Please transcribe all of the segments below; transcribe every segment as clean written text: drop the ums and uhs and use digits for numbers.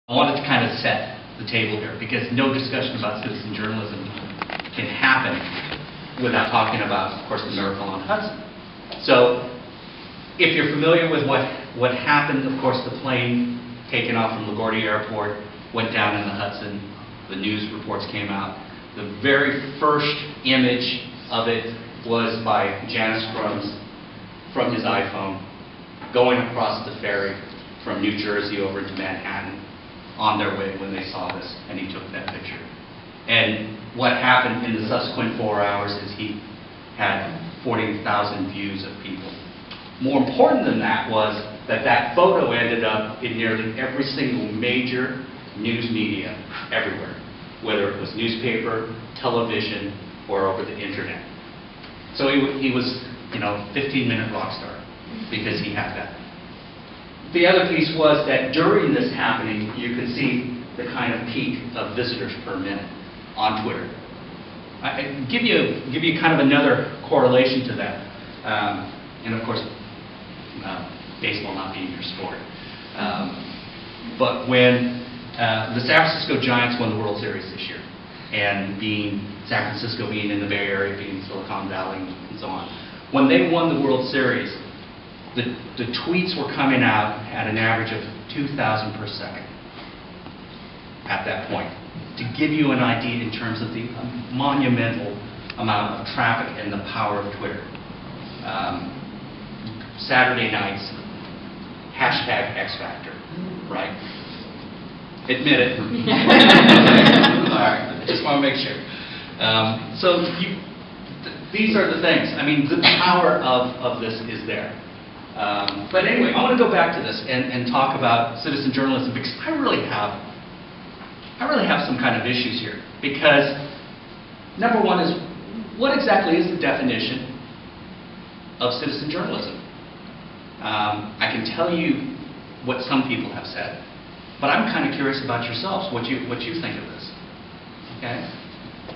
I wanted to kind of set the table here because no discussion about citizen journalism can happen without talking about, of course, the miracle on Hudson. So, if you're familiar with what happened, of course, the plane taken off from LaGuardia Airport went down in the Hudson. The news reports came out. The very first image of it was by Janice Crumbs from his iPhone going across the ferry from New Jersey over to Manhattan on their way when they saw this, and he took that picture. And what happened in the subsequent 4 hours is he had 40,000 views of people. More important than that was that that photo ended up in nearly every single major news media everywhere, whether it was newspaper, television, or over the internet. So he was, 15-minute rock star because he had that. The other piece was that during this happening, you could see the kind of peak of visitors per minute on Twitter. I give you kind of another correlation to that, and of course, baseball not being your sport. But when the San Francisco Giants won the World Series this year, and San Francisco being in the Bay Area, being Silicon Valley, and so on, when they won the World Series, the tweets were coming out at an average of 2,000 per second at that point, to give you an idea in terms of the monumental amount of traffic and the power of Twitter. Saturday nights, hashtag X Factor, right? Admit it. All right, I just want to make sure. These are the things. I mean, the power of this is there. But anyway, I want to go back to this and talk about citizen journalism because I really have some kind of issues here. Because number one is, what exactly is the definition of citizen journalism? I can tell you what some people have said, but I'm kind of curious about yourselves, what you think of this. Okay?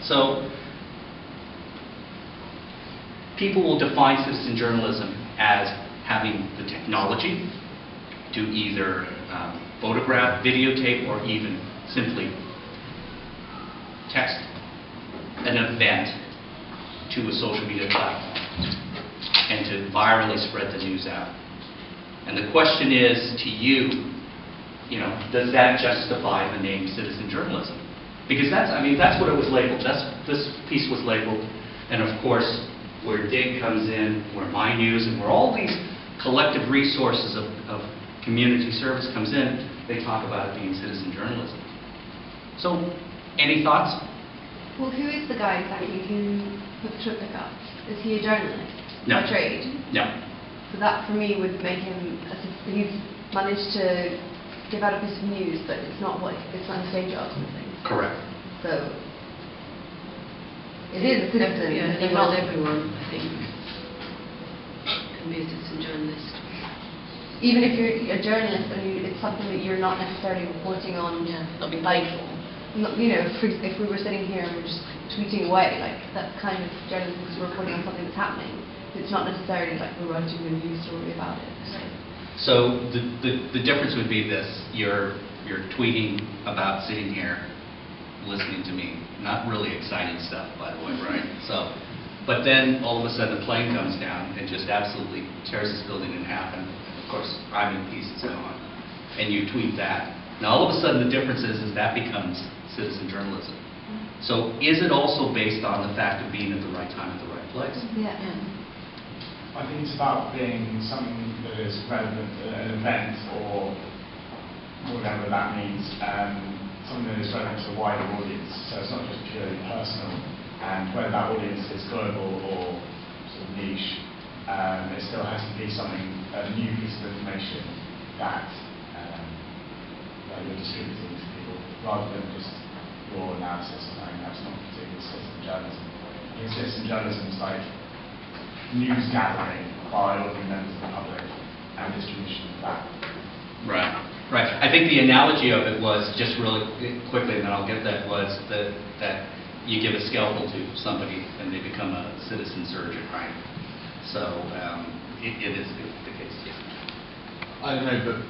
So, people will define citizen journalism as having the technology to either photograph, videotape, or even simply text an event to a social media platform and to virally spread the news out. And the question is to you, does that justify the name citizen journalism? Because that's what it was labeled. This piece was labeled, and of course, where Dig comes in, where My News, and where all these collective resources of community service comes in, they talk about it being citizen journalism. So, any thoughts? Well, who is the guy exactly who put the triptych up? Is he a journalist? No. By trade? No. So that, for me, would make him, he's managed to give out a piece of news, but it's not his day job sort of thing. Correct. So, it is a citizen. Yeah, not everyone, I think, can be a citizen journalist. Even if you're a journalist and it's something that you're not necessarily reporting on, not being like, paid for. if we were sitting here and we're just tweeting away, like that kind of journalism because we're reporting on something that's happening. It's not necessarily like we're writing a news story about it. So the difference would be this: you're tweeting about sitting here, listening to me. Not really exciting stuff, by the way, right? So, but then all of a sudden the plane comes down and just absolutely tears this building in half, and of course I'm in pieces gone, and you tweet that. Now all of a sudden the difference is that becomes citizen journalism. So is it also based on the fact of being at the right time at the right place? Yeah. I think it's about being something that is relevant at an event or whatever that means. Something that is relevant to a wider audience, so it's not just purely personal, and whether that audience is global or sort of niche, it still has to be something, a new piece of information that you're distributing to people, rather than just raw analysis of something. That's not particularly citizen journalism. I think citizen journalism is like news gathering by ordinary members of the public and distribution of that. Right. Right. I think the analogy of it was, just really quickly, and then I'll get that, was that you give a scalpel to somebody and they become a citizen surgeon, right? So it is the case, yeah. I don't know, but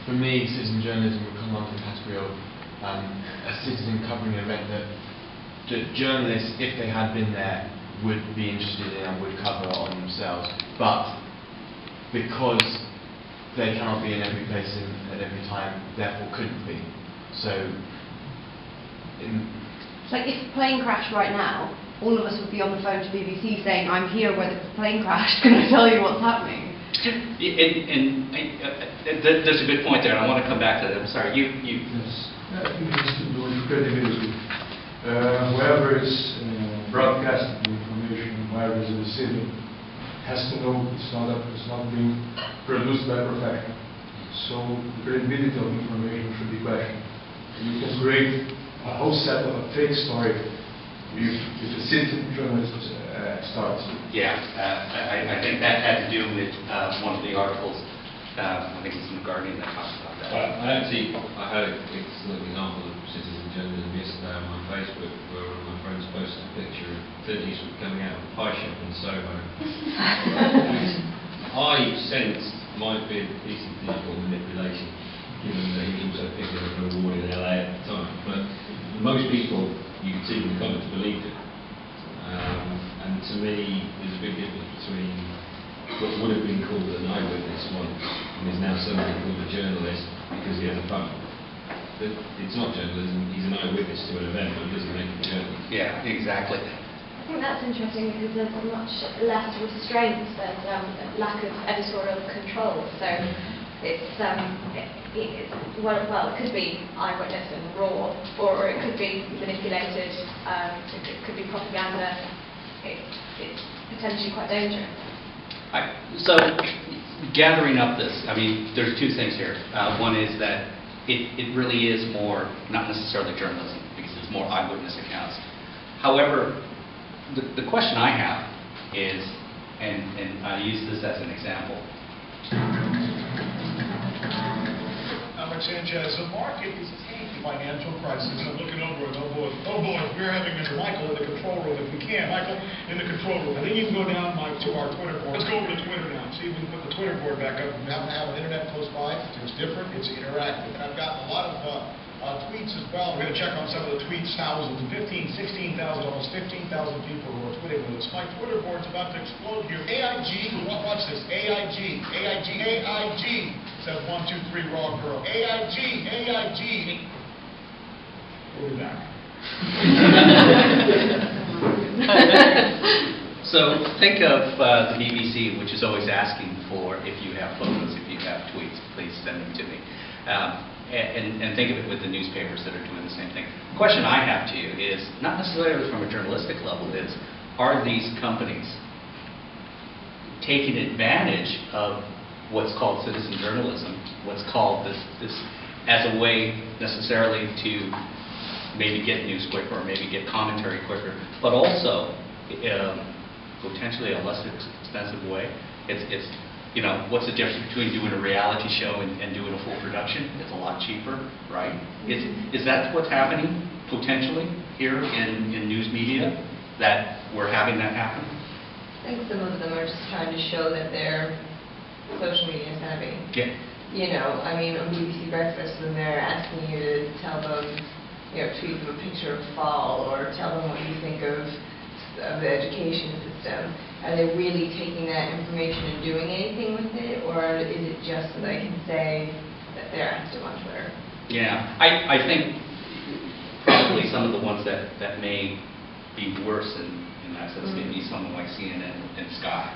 For me, citizen journalism would come under the category of a citizen covering an event that journalists, if they had been there, would be interested in and would cover on themselves. But because they cannot be in every place at every time, therefore couldn't be. So, It's like if a plane crashed right now, all of us would be on the phone to BBC saying, I'm here where the plane crashed, can I tell you what's happening? There's a good point there, and I want to come back to that. I'm sorry, you. Yes, I think it has to do with credibility. Whoever is broadcasting the information, whoever is receiving, has to know it's not being produced by a professional. So the credibility of information should be questioned. You can create a whole set of a fake story if a citizen journalist starts. Yeah, I think that had to do with one of the articles. I think it was in The Guardian that talked about that. I had an excellent example of citizen journalism yesterday on my Facebook, where one of my friends posted a picture of Clint Eastwood coming out of a pie shop in Soho. I sensed might be a piece of digital manipulation, given that he was also picking up an award in LA at the time. But most people, you can see in the comments, believed it. And to me, there's a big difference between what would have been called an eyewitness once and is now suddenly called a journalist because he has a phone. But it's not journalism, he's an eyewitness to an event, but it doesn't make him a journalist. Yeah, exactly. I think that's interesting because there's much less restraint, there's lack of editorial control. So well, it could be eyewitness and raw, or it could be manipulated, it could be propaganda. It's potentially quite dangerous. So, gathering up this, I mean, there's two things here. One is that it really is more, not necessarily journalism, because it's more eyewitness accounts. However, the question I have is, and I use this as an example. Alex Sanchez, the market is taking financial crisis and looking over and oh boy, we're having Mr. Michael in the control room. If we can, Michael in the control room. And then you can go down to our Twitter board. Let's go over to Twitter now. See if we can put the Twitter board back up. We happen to have an internet close by. It's different. It's interactive. And I've gotten a lot of tweets as well. We're going to check on some of the tweets. Thousands, 15, 16,000, almost 15,000 people who are tweeting with us. My Twitter board's about to explode here. AIG, watch this. AIG says 1, 2, 3, raw girl. AIG. We'll be back. So think of the BBC, which is always asking for, if you have photos, if you have tweets, please send them to me. And think of it with the newspapers that are doing the same thing. The question I have to you is, not necessarily from a journalistic level, is, are these companies taking advantage of what's called citizen journalism, what's called this as a way necessarily to maybe get news quicker or maybe get commentary quicker, but also potentially a less expensive way? It's you know, what's the difference between doing a reality show and doing a full production? It's a lot cheaper, right? Is that what's happening potentially here in news media, that we're having that happen? I think some of them are just trying to show that their social media is savvy. Yeah. You know, I mean, on BBC Breakfast, when they're asking you to tell them, you know, tweet them a picture of fall or tell them what you think of the education system, are they really taking that information and doing anything with it, or is it just so they can say that they're active on Twitter? Yeah, I think probably some of the ones that may be worse in that sense may be someone like CNN and Sky,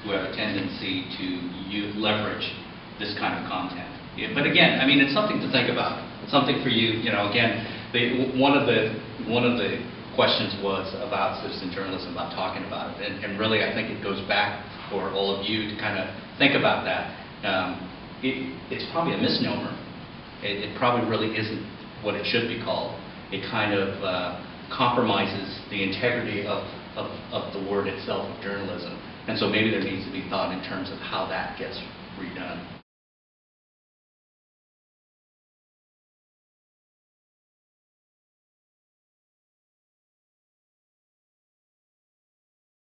who have a tendency to leverage this kind of content. Yeah, but again, I mean, it's something to think about. It's something for you. You know, again, one of the questions was about citizen journalism, about talking about it, and really, I think it goes back for all of you to kind of think about that. It's probably a misnomer. It probably really isn't what it should be called. It kind of compromises the integrity of the word itself of journalism. And so maybe there needs to be thought in terms of how that gets redone.